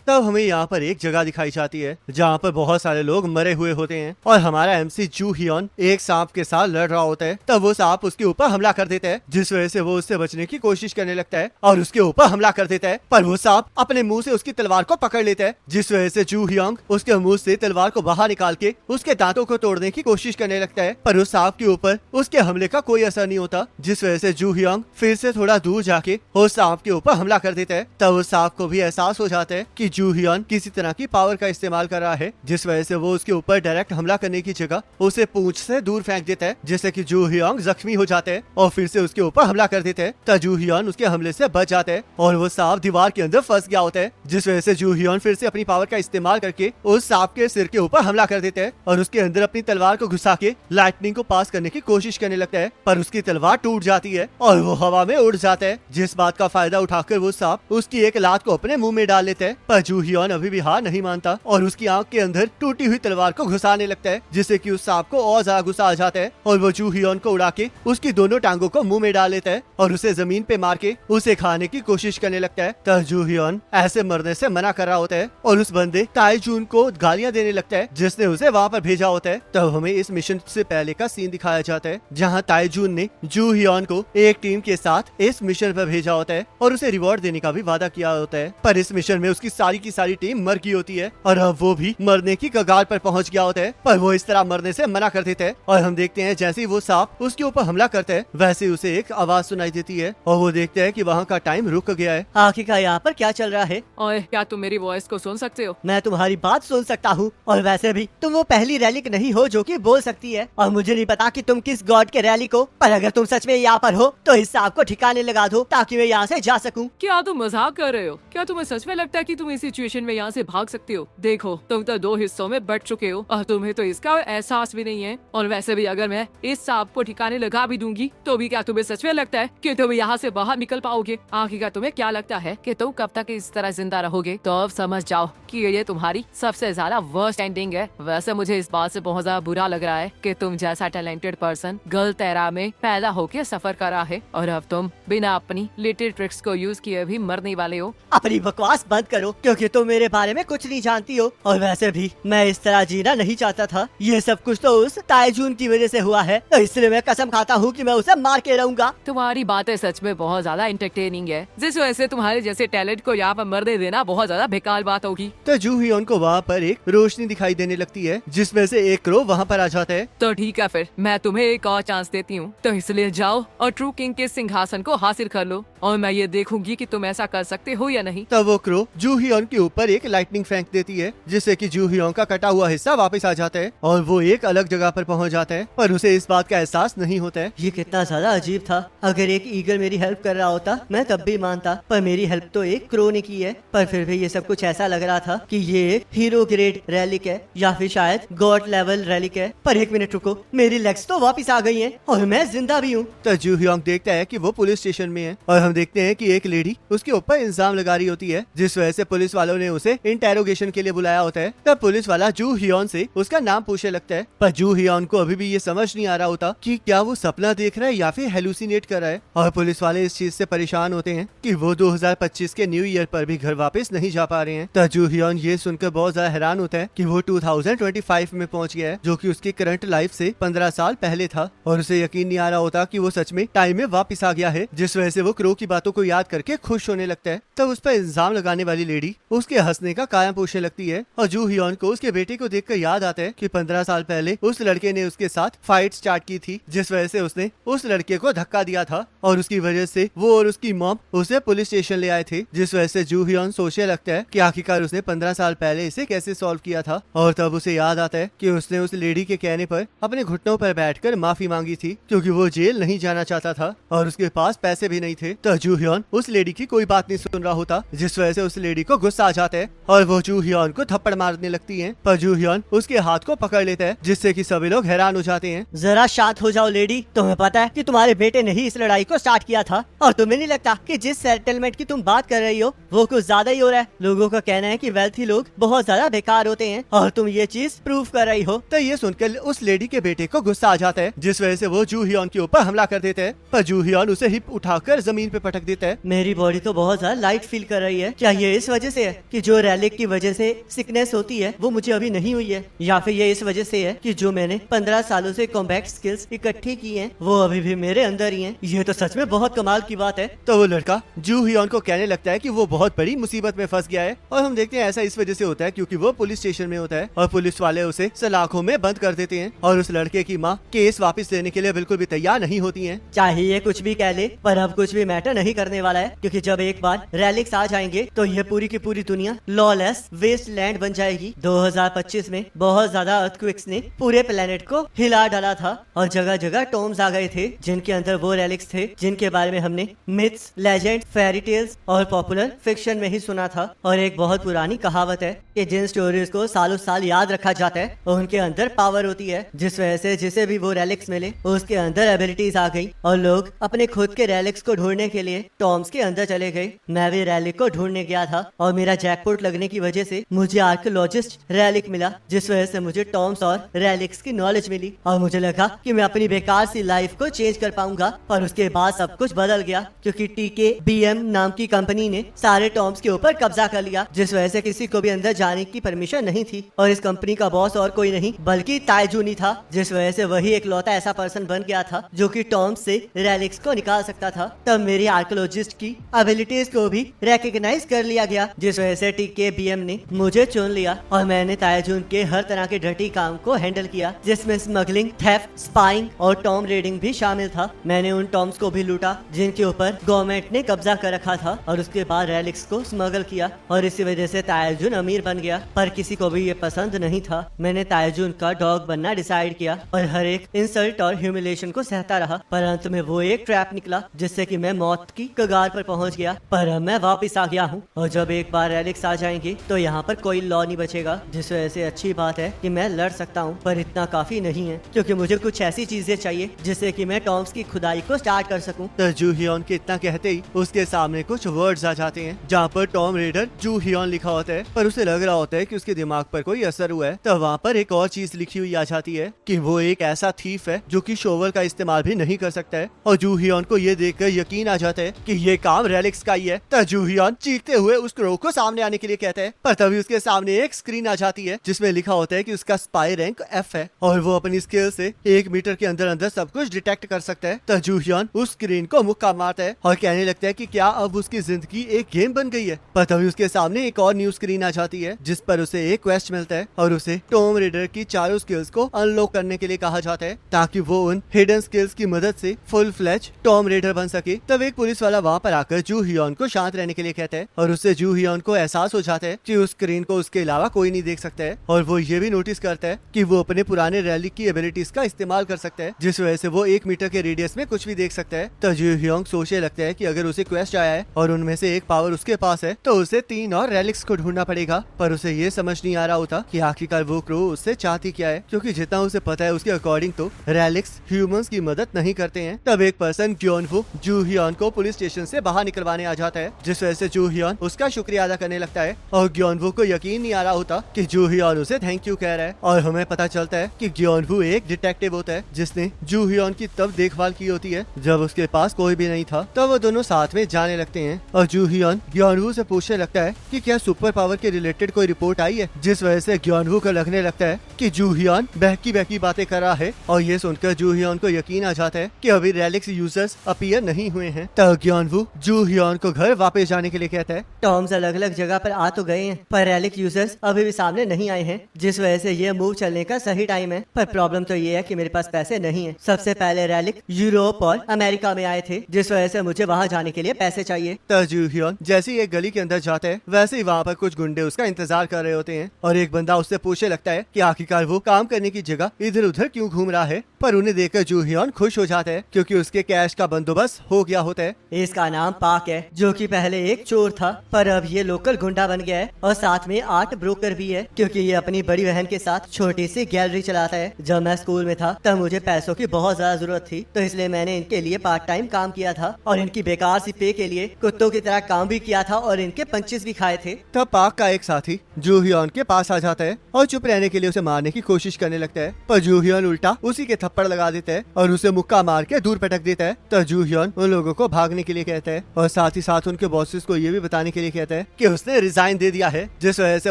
तब हमें यहाँ पर एक जगह दिखाई जाती है जहाँ पर बहुत सारे लोग मरे हुए होते हैं और हमारा एमसी जू हियन एक सांप के साथ लड़ रहा होता है। तब वो सांप उसके ऊपर हमला कर देता है, जिस वजह से वो उससे बचने की कोशिश करने लगता है और उसके ऊपर हमला कर देता है। पर वो सांप अपने मुंह से उसकी तलवार को पकड़ लेता है, जिस वजह से जू हियंग उसके मुंह से तलवार को बाहर निकाल के उसके दांतों को तोड़ने की कोशिश करने लगता है। पर उस सांप के ऊपर उसके हमले का कोई असर नहीं होता, जिस वजह से जू हियंग फिर से थोड़ा दूर जाके उस सांप के ऊपर हमला कर देता है। तब उस सांप को भी एहसास हो जाता है कि जू हियन किसी तरह की पावर का इस्तेमाल कर रहा है, जिस वजह से वो उसके ऊपर डायरेक्ट हमला करने की जगह उसे पूंछ से दूर फेंक देता है, जिससे कि जू हियंग जख्मी हो जाते हैं और फिर से उसके ऊपर हमला कर देते हैं। तब जू हियन उसके हमले से बच जाते हैं और वो सांप दीवार के अंदर फंस गया होता है, जिस वजह से जू हियन फिर से अपनी पावर का इस्तेमाल करके उस सांप के सिर के ऊपर हमला कर देते हैं और उसके अंदर अपनी तलवार को घुसा के लाइटनिंग को पास करने की कोशिश करने लगता है। पर उसकी तलवार टूट जाती है और वो हवा में उड़ जाता है, जिस बात का फायदा उठाकर वो सांप उसकी एक लात को अपने मुंह में डाल लेता है। पर जू हियन अभी भी हार नहीं मानता और उसकी आंख के अंदर टूटी हुई तलवार को घुसाने लगता है, जिससे कि उस सांप को और ज्यादा गुस्सा आ जाता है और वो जू हियन को उड़ा के उसकी दोनों टांगों को मुंह में डाल लेता है और उसे जमीन पे मार के उसे खाने की कोशिश करने लगता है। तब जू हियन ऐसे मरने से मना कर रहा होता है और उस बंदे ताइजून को गालियां देने लगता है, जिसने उसे वहाँ पर भेजा होता है। तब हमें इस मिशन से पहले का सीन दिखाया जाता है जहाँ ताइजून ने जू हियन को एक टीम के साथ इस मिशन पर भेजा होता है और उसे रिवॉर्ड देने का भी वादा किया होता है। पर इस मिशन में उसकी सारी की सारी टीम मर गई होती है और अब वो भी मरने की कगार पर पहुंच गया होता है, पर वो इस तरह मरने से मना कर देता है और हम देखते हैं जैसे ही वो सांप उसके ऊपर हमला करता है वैसे उसे एक आवाज सुनाई देती है और वो देखते हैं कि वहाँ का टाइम रुक गया है। आखिरकार यहाँ पर क्या चल रहा है? ओए, क्या तुम मेरी वॉइस को सुन सकते हो? मैं तुम्हारी बात सुन सकता हूँ और वैसे भी तुम वो पहली रैलिक नहीं हो जो कि बोल सकती है और मुझे नहीं पता कि तुम किस गॉड के रैलिक हो, पर अगर तुम सच में यहाँ पर हो तो इस सांप को ठिकाने लगा दो ताकि मैं यहाँ से जा सकूँ। क्या तुम मजाक कर रहे हो? क्या तुम्हें सच में लगता है कि तुम इस सिचुएशन में यहाँ से भाग सकते हो? देखो, तुम तो 2 हिस्सों में बट चुके हो और तुम्हें तो इसका एहसास भी नहीं है। और वैसे भी अगर मैं इस सांप को ठिकाने लगा भी दूंगी तो भी क्या तुम्हें सच में लगता है कि तुम यहाँ से बाहर निकल पाओगे? आखिरकार तुम्हें क्या लगता है कि तुम कब तक इस तरह जिंदा रहोगे? तो अब समझ जाओ कि ये तुम्हारी सबसे ज्यादा वर्स्ट एंडिंग है। वैसे मुझे इस बात से बहुत ज्यादा बुरा लग रहा है कि तुम जैसा टैलेंटेड पर्सन गलत एरा में पैदा होके सफर करा है और अब तुम बिना अपनी लिटिल ट्रिक्स को यूज किए भी मरने वाले हो। अपनी बकवास बंद करो क्योंकि तुम मेरे बारे में कुछ नहीं जानती हो और वैसे भी मैं इस तरह जीना नहीं चाहता था। ये सब कुछ तो उस ताइजून की वजह से हुआ है, तो इसलिए मैं कसम खाता हूँ कि मैं उसे मार के रहूंगा। तुम्हारी बातें सच में बहुत ज्यादा एंटरटेनिंग है, जिस वजह से तुम्हारे जैसे टैलेंट को यहाँ पर मरने देना बहुत ज्यादा बेकार बात होगी। तो जू हियन को वहाँ पर एक रोशनी दिखाई देने लगती है जिसमें से एक क्रो वहाँ पर आ जाता है। तो ठीक है, फिर मैं तुम्हें एक और चांस देती हूँ, तो इसलिए जाओ और ट्रू किंग के सिंहासन को हासिल कर लो और मैं ये देखूंगी कि तुम ऐसा कर सकते हो या नहीं। तब वो क्रो जू हियन के ऊपर एक लाइटनिंग फेंक देती है, जिससे कि जू हियन का कटा हुआ हिस्सा वापस आ जाता है और वो एक अलग जगह पर पहुंच जाता है, पर उसे इस बात का एहसास नहीं होता है। ये कितना ज्यादा अजीब था। अगर एक ईगल मेरी हेल्प कर रहा होता मैं तब भी मानता, पर मेरी हेल्प तो एक क्रो ने की है। पर फिर भी ये सब कुछ ऐसा लग रहा था कि ये एक हीरो ग्रेड रैलिक है या फिर शायद गॉड लेवल रैलिक है। पर एक मिनट रुको, मेरी लेग्स तो वापस आ गई हैं और मैं जिंदा भी हूँ। तो जू हियन देखता है कि वो पुलिस स्टेशन में है और हम देखते हैं कि एक लेडी उसके ऊपर इल्जाम लगा रही होती है, जिस वजह से पुलिस वालों ने उसे इंटेरोगेशन के लिए बुलाया होता है। तब पुलिस वाला जू हियन से उसका नाम पूछने लगता है, पर जू हियन को अभी भी ये समझ नहीं आ रहा होता कि क्या वो सपना देख रहा है या फिर हेलुसिनेट कर रहा है। और पुलिस वाले इस चीज से परेशान होते हैं कि वो 2025 के न्यू ईयर पर भी घर वापस नहीं जा पा रहे हैं। तो जू हियन ये सुनकर बहुत ज्यादा हैरान होता है कि वो 2025 में पहुंच गया है, जो कि उसकी करंट लाइफ से 15 साल पहले था और उसे यकीन नहीं आ रहा होता कि वो सच में टाइम में वापस आ गया है, जिस वजह से वो क्रो की बातों को याद करके खुश होने लगता है। तब उस पर इल्जाम लगाने वाली लेडी उसके हंसने का काया पूछने लगती है और जू हियन को उसके बेटे को देखकर याद आता है कि 15 साल पहले उस लड़के ने उसके साथ फाइट स्टार्ट की थी, जिस वजह से उसने उस लड़के को धक्का दिया था और उसकी वजह से वो और उसकी मॉम उसे पुलिस स्टेशन ले आए थे, जिस वजह से जू हियन सोचने लगता है कि आखिरकार उसने 15 साल पहले इसे कैसे सॉल्व किया था। और तब उसे याद आता है कि उसने उस लेडी के कहने पर अपने घुटनों पर बैठकर माफी मांगी थी, क्योंकि वो जेल नहीं जाना चाहता था और उसके पास पैसे भी नहीं थे। तो जू हियन उस लेडी की कोई बात नहीं सुन रहा होता, जिस वजह से उस लेडी को गुस्सा आ जाता है और वो जू हियन को थप्पड़ मारने लगती है, पर जू हियन उसके हाथ को पकड़ लेता है, जिससे कि सभी लोग हैरान हो जाते हैं। जरा शांत हो जाओ लेडी, तुम्हें पता है कि तुम्हारे बेटे ने ही इस लड़ाई को स्टार्ट किया था और तुम्हें नहीं लगता कि जिस सेटलमेंट की तुम बात कर रही हो वो कुछ ज्यादा ही हो रहा है? लोगों का कहना है कि वेल्थी लोग बहुत ज्यादा बेकार होते हैं और तुम ये चीज प्रूव कर रही हो। तो ये सुनकर उस लेडी के बेटे को गुस्सा आ जाता है, जिस वजह से वो जू हियन के ऊपर हमला कर देते हैं, पर जू हियन उसे हिप उठाकर जमीन पे पटक देता है। मेरी बॉडी तो बहुत ज्यादा लाइट फील कर रही है, क्या ये इस वजह से है कि जो रैलिक की वजह से सिकनेस होती है वो मुझे अभी नहीं हुई है, या फिर ये इस वजह से है कि जो मैंने 15 सालों से कॉम्बैट स्किल्स इकट्ठी की हैं वो अभी भी मेरे अंदर ही हैं। ये तो सच में बहुत कमाल की बात है। तो वो लड़का जू हियॉन को कहने लगता है कि वो बहुत बड़ी मुसीबत में फंस गया है, और हम देखते हैं ऐसा इस वजह से होता है क्योंकि वो पुलिस स्टेशन में होता है और पुलिस वाले उसे सलाखों में बंद कर देते हैं और उस लड़के की माँ केस वापस लेने के लिए बिल्कुल भी तैयार नहीं होती है। चाहिए कुछ भी कह ले, पर अब कुछ भी मैटर नहीं करने वाला है, क्योंकि जब एक बार रैलिक्स आ जाएंगे तो ये पूरी की पूरी दुनिया लॉलेस वेस्ट लैंड बन जाएगी। 2025 में बहुत ज्यादा अर्थक्वेक्स ने पूरे प्लेनेट को हिला डाला था और जगह जगह टॉम्स आ गए थे जिनके अंदर वो रैलिक्स थे जिनके बारे में हमने मिथ्स, लेजेंड, फेरी टेल्स और पॉपुलर फिक्शन में ही सुना था। और एक बहुत पुरानी कहावत है कि जिन स्टोरीज को सालों साल याद रखा जाता है उनके अंदर पावर होती है, जिस वजह से जिसे भी वो रैलिक्स मिले उसके अंदर एबिलिटीज आ गई और लोग अपने खुद के रैलिक्स को ढूंढने के लिए टॉम्स के अंदर चले गए। मैं भी रैलिक को ढूंढने गया था और मेरा जैकपॉट लगने की वजह से मुझे आर्कियोलॉजिस्ट रैलिक मिला, जिस वजह से मुझे टॉम्स और रैलिक्स की नॉलेज मिली और मुझे लगा कि मैं अपनी बेकार सी लाइफ को चेंज कर पाऊंगा। पर उसके बाद सब कुछ बदल गया क्योंकि TKBM नाम की कंपनी ने सारे टॉम्स के ऊपर कब्जा कर लिया, जिस वजह से किसी को भी अंदर जाने की परमिशन नहीं थी और इस कंपनी का बॉस और कोई नहीं बल्कि ताइजून ही था, जिस वजह से वही एक लौता ऐसा पर्सन बन गया था जो कि टॉम्स से रैलिक्स को निकाल सकता था। तब मेरी आर्कियोलॉजिस्ट की एबिलिटीज को भी रिकॉग्नाइज कर लिया गया, जिस वजह से TKBM ने मुझे चुन लिया और मैंने ताइजून के हर तरह के डर्टी काम को हैंडल किया, जिसमें स्मगलिंग, थेफ्ट, स्पाइंग और टॉम रेडिंग भी शामिल था। मैंने उन टॉम्स को भी लूटा जिनके ऊपर गवर्नमेंट ने कब्जा कर रखा था और उसके बाद रैलिक्स को स्मगल किया और इसी वजह से ताइजून अमीर बन गया। पर किसी को भी ये पसंद नहीं था। मैंने ताइजून का डॉग बनना डिसाइड किया और हर एक इंसल्ट और ह्यूमिलेशन को सहता रहा, पर अंत में वो एक ट्रैप निकला जिससे कि मैं मौत की कगार पर पहुंच गया। पर अब मैं वापस आ गया हूँ और जब एक बार रैलिक्स आ जाएंगे तो यहाँ पर कोई लॉ नहीं बचेगा, जिस वजह से अच्छी बात है कि मैं लड़ सकता हूँ। पर इतना काफी नहीं है क्योंकि मुझे कुछ ऐसी चीजें चाहिए जिससे कि मैं टॉम्स की खुदाई को स्टार्ट कर सकूं। तो जू हियॉन के इतना कहते ही उसके सामने कुछ वर्ड्स आ जाते हैं जहाँ पर टॉम रेडर जू हियॉन लिखा होता है, पर उसे लग रहा होता है कि उसके दिमाग पर कोई असर हुआ है। तो वहाँ पर एक और चीज लिखी हुई आ जाती है कि वो एक ऐसा थीफ है जो कि शोवर का इस्तेमाल भी नहीं कर सकता है और जू हियॉन को ये देखकर यकीन आ जाता है कि ये काम रैलिक्स का ही है। तो जू हियॉन चीखते हुए उस क्रो को सामने आने के लिए कहता है, पर तभी उसके सामने एक स्क्रीन आ जाती है जिसमें लिखा होता है कि उसका स्पाई रैंक F है और वो अपनी स्किल से 1 मीटर के अंदर अंदर सब कुछ डिटेक्ट कर सकता है। तो जू हियॉन उस स्क्रीन को मुक्का मारता है और कहने लगता है कि क्या अब उसकी जिंदगी एक गेम बन गई है। पर तभी उसके सामने एक और न्यू स्क्रीन आ जाती है जिस पर उसे एक क्वेस्ट मिलता है और उसे टॉम रेडर की चारों स्किल्स को अनलॉक करने के लिए कहा जाता है ताकि वो उन हिडन स्किल्स की मदद से फुल फ्लेज टॉम रेडर बन सके। तब एक पुलिस वाला वहाँ पर आकर जू हियॉन को शांत रहने के लिए कहता है और उससे जू हियॉन को एहसास हो जाता है कि उस स्क्रीन को उसके अलावा कोई नहीं देख सकता है और वो ये भी नोटिस करता है कि वो अपने पुराने रैलिक की एबिलिटीज का इस्तेमाल कर सकता है, जिस वजह से वो 1 मीटर के रेडियस में कुछ भी देख सकता है। तो जू हियॉन सोचने लगता है कि अगर उसे क्वेस्ट आया है और उनमें से एक पावर उसके पास है तो उसे 3 और रैलिक्स को ढूंढना पड़ेगा। पर उसे ये समझ नहीं आ रहा होता कि आखिरकार वो क्रो उससे चाहती क्या है, क्योंकि जितना उसे पता है उसके अकॉर्डिंग तो रैलिक्स ह्यूमंस की मदद नहीं करते हैं। तब एक पर्सन ग्योनवू जू हियॉन को पुलिस स्टेशन से बाहर निकलवाने आ जाता है, जिस वजह से जू हियॉन उसका शुक्रिया अदा करने लगता है और ग्योनवू को यकीन नहीं आ रहा होता कि जू हियॉन उसे थैंक यू कह रहा है। और हमें पता चलता है कि ग्योनवू एक डिटेक्टिव होता है जिसने जू हियॉन की तब देखभाल की होती है जब उसके पास कोई भी नहीं था। तब वो दोनों साथ में जाने लगते हैं और जू हियॉन ग्योनवू से पूछने लगता है कि क्या सुपर पावर के रिलेटेड कोई रिपोर्ट आई है, जिस वजह से ग्योनवू को लगने लगता है कि जू हियॉन बहकी बहकी बातें कर रहा है और ये सुनकर जू हियॉन को यकीन आ जाता है कि अभी रैलिक्स यूजर्स अपीयर नहीं हुए हैं। तब ग्योनवू जू हियॉन को घर वापस जाने के लिए कहता है। टॉम्स अलग अलग जगह पर आ तो गए हैं पर रैलिक यूजर्स अभी भी सामने नहीं आए हैं, जिस वजह से ये मूव चलने का सही टाइम है। पर प्रॉब्लम तो ये है कि मेरे पास पैसे नहीं है। सबसे पहले रैलिक यूरोप और अमेरिका में आए थे, जिस वजह से मुझे वहाँ जाने के लिए पैसे चाहिए। तब जू हियॉन जैसे ही एक गली के अंदर जाता है वैसे ही वहाँ पर कुछ गुंडे उसका इंतजार कर रहे होते हैं और एक बंदा उससे पूछने लगता है कि आखिरकार वो काम करने की जगह इधर उधर क्यों घूम रहा है। पर उन्हें देखकर जू हियॉन खुश हो जाता है क्योंकि उसके कैश का बंदोबस्त हो गया होता है। इसका नाम पाक है, जो कि पहले एक चोर था पर अब ये लोकल गुंडा बन गया है और साथ में आर्ट ब्रोकर भी है क्योंकि ये अपनी बड़ी बहन के साथ छोटी सी गैलरी चलाता है। जब मैं स्कूल में था तब मुझे पैसों की बहुत ज्यादा जरूरत थी, तो इसलिए मैंने इनके लिए पार्ट टाइम काम किया था और इनकी बेकार सी पे के लिए कुत्तों की तरह काम भी किया था और इनके पंचेस भी खाए थे। तब पाक का एक साथी साथ ही जू हियॉन के पास आ जाता है और चुप रहने के लिए उसे मारने की कोशिश करने लगता है, पर जू हियॉन उल्टा उसी के थप्पड़ लगा देता है और उसे मुक्का मार के दूर पटक देता है। तो जू हियॉन उन लोगों को भागने के लिए कहता है और साथ ही साथ उनके बॉसेस को ये भी बताने के लिए कहता है कि उसने रिजाइन दे दिया है, जिस वजह से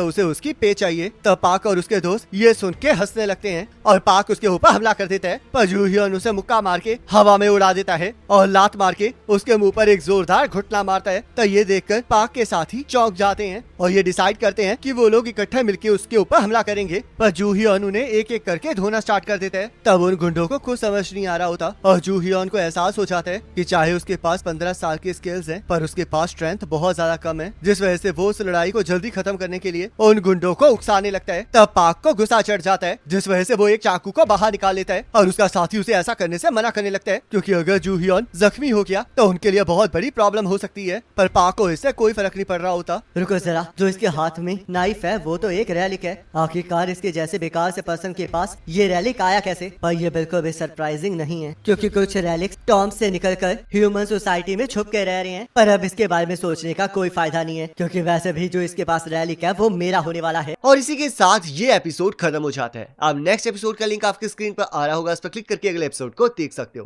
उसे उसकी पे चाहिए। तब पाक और उसके दोस्त ये सुन के हंसने लगते हैं और पाक उसके ऊपर हमला कर देता है, पर जू हियॉन उसे मुक्का मार के हवा में उड़ा देता है और लात मार के उसके मुंह पर एक जोरदार घुटना मारता है। तो ये देखकर पाक के साथी चौंक जाते हैं और ये डिसाइड करते हैं कि वो लोग इकट्ठे मिलकर उसके ऊपर हमला करेंगे, पर जू हियॉन उन्हें एक एक करके धोना स्टार्ट कर देता है। तब उन गुंडों को कुछ समझ नहीं आ रहा होता और जू हियॉन को एहसास हो जाता है कि चाहे उसके पास 15 साल की स्किल्स हैं, पर उसके पास स्ट्रेंथ बहुत ज्यादा कम है, जिस वजह से वो उस लड़ाई को जल्दी खत्म करने के लिए उन गुंडों को उकसाने लगता है। तब पाक को गुस्सा चढ़ जाता है, जिस वजह से वो एक चाकू को बाहर निकाल लेता है और उसका साथी उसे ऐसा करने से मना करने लगता है, क्योंकि अगर जू हियॉन जख्मी हो गया तो उनके लिए बहुत बड़ी प्रॉब्लम हो सकती है। पर पाक को इससे कोई फर्क नहीं पड़ रहा होता। रुको जरा, जो इसके हाथ में नाइफ है वो तो एक रैलिक है। आखिरकार इसके जैसे बेकार से पर्सन के पास ये रैलिक आया कैसे? पर ये बिल्कुल भी सरप्राइजिंग नहीं है, क्योंकि कुछ रैलिक्स टॉम से निकलकर ह्यूमन सोसाइटी में छुप के रह रहे हैं। पर अब इसके बारे में सोचने का कोई फायदा नहीं है, क्योंकि वैसे भी जो इसके पास रैलिक है वो मेरा होने वाला है। और इसी के साथ ये एपिसोड खत्म हो जाता है। अब नेक्स्ट एपिसोड का लिंक आपकी स्क्रीन पर आ रहा होगा, उस पर क्लिक करके अगले एपिसोड को देख सकते हो।